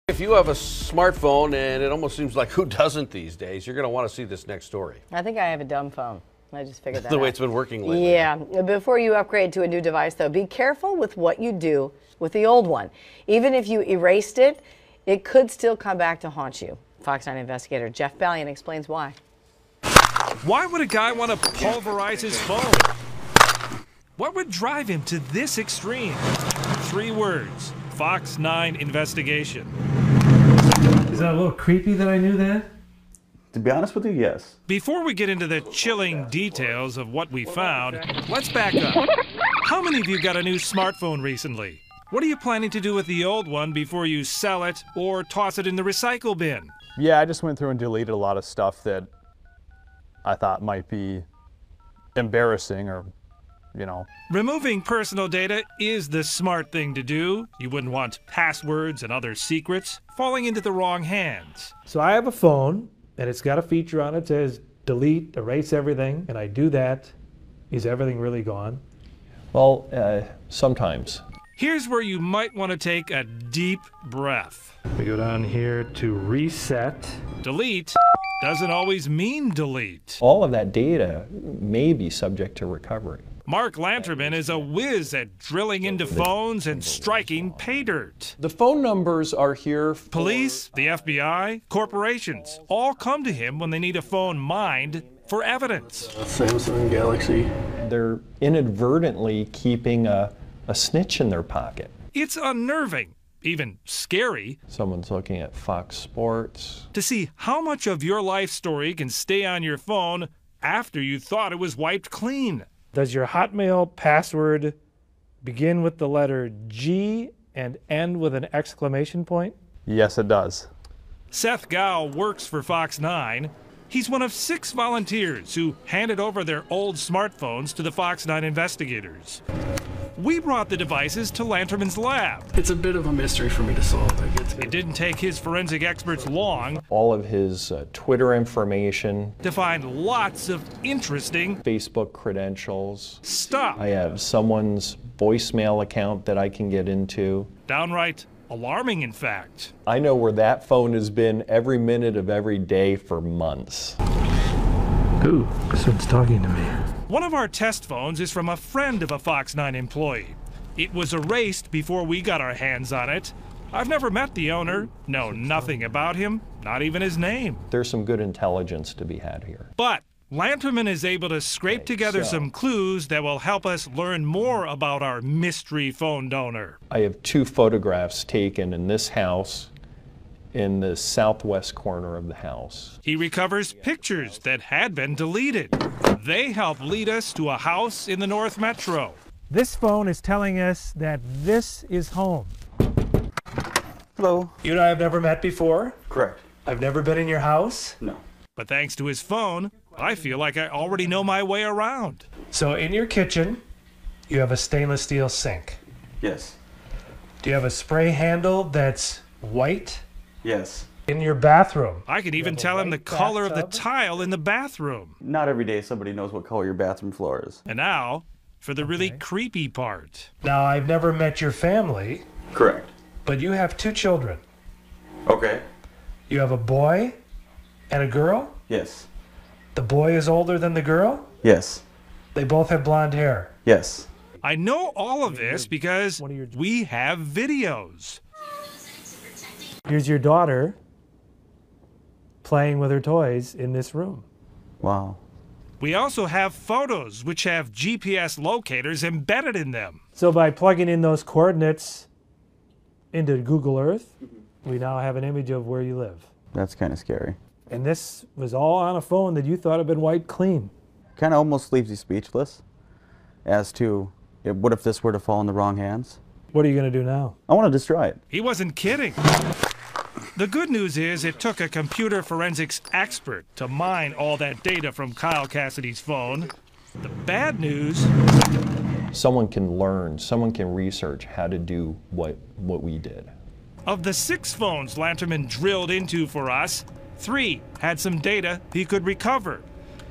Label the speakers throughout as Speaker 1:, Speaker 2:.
Speaker 1: If you have a smartphone, and it almost seems like who doesn't these days, you're going to want to see this next story.
Speaker 2: I think I have a dumb phone. I just figured that out.
Speaker 1: The way it's been working lately.
Speaker 2: Yeah. Before you upgrade to a new device, though, be careful with what you do with the old one. Even if you erased it, it could still come back to haunt you. Fox 9 investigator Jeff Ballion explains why.
Speaker 3: Why would a guy want to pulverize his phone? What would drive him to this extreme? 3 words. Fox 9 investigation.
Speaker 4: Is that a little creepy that I knew that?
Speaker 5: To be honest with you, yes.
Speaker 3: Before we get into the chilling details of what we found, let's back up. How many of you got a new smartphone recently? What are you planning to do with the old one before you sell it or toss it in the recycle bin?
Speaker 6: Yeah, I just went through and deleted a lot of stuff that I thought might be embarrassing or, you know.
Speaker 3: Removing personal data is the smart thing to do. You wouldn't want passwords and other secrets falling into the wrong hands.
Speaker 4: So I have a phone, and it's got a feature on it that says delete, erase everything, and I do that. Is everything really gone?
Speaker 7: Well, sometimes.
Speaker 3: Here's where you might want to take a deep breath.
Speaker 4: We go down here to reset.
Speaker 3: Delete doesn't always mean delete.
Speaker 7: All of that data may be subject to recovery.
Speaker 3: Mark Lanterman is a whiz at drilling into phones and striking pay dirt.
Speaker 8: The phone numbers are here for...
Speaker 3: Police, the FBI, corporations all come to him when they need a phone mined for evidence.
Speaker 5: Samsung Galaxy.
Speaker 7: They're inadvertently keeping a snitch in their pocket.
Speaker 3: It's unnerving, even scary,
Speaker 7: Someone's looking at Fox Sports.
Speaker 3: to see how much of your life story can stay on your phone after you thought it was wiped clean.
Speaker 4: Does your Hotmail password begin with the letter G and end with an exclamation point?
Speaker 6: Yes, it does.
Speaker 3: Seth Gow works for Fox 9. He's one of 6 volunteers who handed over their old smartphones to the Fox 9 investigators. We brought the devices to Lanterman's lab.
Speaker 5: It's a bit of a mystery for me to solve.
Speaker 3: It didn't take his forensic experts long
Speaker 7: All of his Twitter information,
Speaker 3: to find lots of interesting
Speaker 7: Facebook credentials.
Speaker 3: stuff.
Speaker 7: I have someone's voicemail account that I can get into.
Speaker 3: Downright alarming, in fact.
Speaker 7: I know where that phone has been every minute of every day for months.
Speaker 4: Ooh, someone's talking to me.
Speaker 3: One of our test phones is from a friend of a Fox 9 employee. It was erased before we got our hands on it. I've never met the owner, know nothing about him, not even his name.
Speaker 7: There's some good intelligence to be had here.
Speaker 3: But Lanterman is able to scrape together some clues that will help us learn more about our mystery phone donor.
Speaker 7: I have 2 photographs taken in this house, in the southwest corner of the house.
Speaker 3: He recovers pictures that had been deleted. They help lead us to a house in the North Metro.
Speaker 4: This phone is telling us that this is home.
Speaker 5: Hello.
Speaker 4: You and I have never met before.
Speaker 5: Correct.
Speaker 4: I've never been in your house.
Speaker 5: No.
Speaker 3: But thanks to his phone, I feel like I already know my way around.
Speaker 4: So in your kitchen, you have a stainless steel sink.
Speaker 5: Yes.
Speaker 4: Do you have a spray handle that's white?
Speaker 5: Yes.
Speaker 4: In your bathroom,
Speaker 3: I can even tell him the color of the tile in the bathroom.
Speaker 5: Not every day somebody knows what color your bathroom floor is.
Speaker 3: And now, for the really creepy part.
Speaker 4: now I've never met your family,
Speaker 5: Correct.
Speaker 4: but you have 2 children.
Speaker 5: Okay.
Speaker 4: You have a boy and a girl.
Speaker 5: Yes.
Speaker 4: The boy is older than the girl.
Speaker 5: Yes.
Speaker 4: They both have blonde hair.
Speaker 5: Yes.
Speaker 3: I know all of this because we have videos.
Speaker 4: Here's your daughter playing with her toys in this room.
Speaker 5: Wow.
Speaker 3: We also have photos which have GPS locators embedded in them.
Speaker 4: So by plugging in those coordinates into Google Earth, we now have an image of where you live.
Speaker 5: That's kind of scary.
Speaker 4: And this was all on a phone that you thought had been wiped clean.
Speaker 5: Kind of almost leaves you speechless as to what if this were to fall in the wrong hands?
Speaker 4: What are you going to do now?
Speaker 5: I want to destroy it.
Speaker 3: He wasn't kidding. The good news is it took a computer forensics expert to mine all that data from Kyle Cassidy's phone. The bad news...
Speaker 7: Someone can learn, someone can research how to do what we did.
Speaker 3: Of the 6 phones Lanterman drilled into for us, 3 had some data he could recover.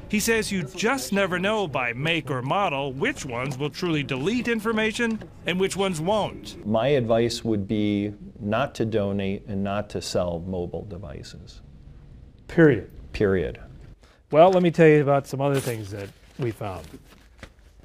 Speaker 3: He says you just never know by make or model which ones will truly delete information and which ones won't.
Speaker 7: My advice would be not to donate and not to sell mobile devices.
Speaker 4: Period.
Speaker 7: Period.
Speaker 4: Well, let me tell you about some other things that we found.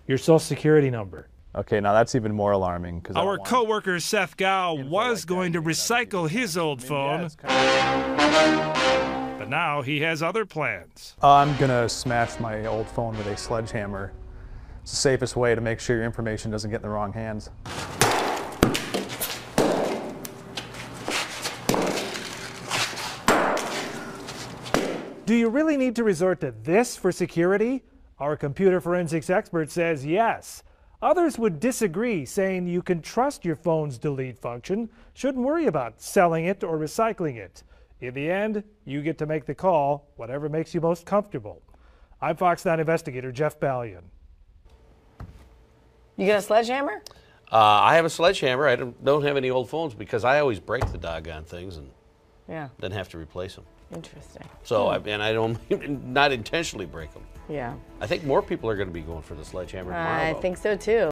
Speaker 4: Your social security number.
Speaker 6: Okay, now that's even more alarming. Because
Speaker 3: Our coworker Seth Gow was going to recycle his old phone, but now he has other plans.
Speaker 6: I'm gonna smash my old phone with a sledgehammer. It's the safest way to make sure your information doesn't get in the wrong hands.
Speaker 4: Do you really need to resort to this for security? Our computer forensics expert says yes. Others would disagree, saying you can trust your phone's delete function, shouldn't worry about selling it or recycling it. In the end, you get to make the call, whatever makes you most comfortable. I'm Fox 9 investigator Jeff Ballion.
Speaker 2: You got a sledgehammer?
Speaker 1: I have a sledgehammer. I don't have any old phones because I always break the doggone things and then have to replace them.
Speaker 2: Interesting.
Speaker 1: So, I don't not intentionally break them.
Speaker 2: Yeah.
Speaker 1: I think more people are going to be going for the sledgehammer tomorrow.
Speaker 2: I
Speaker 1: though.
Speaker 2: think so too.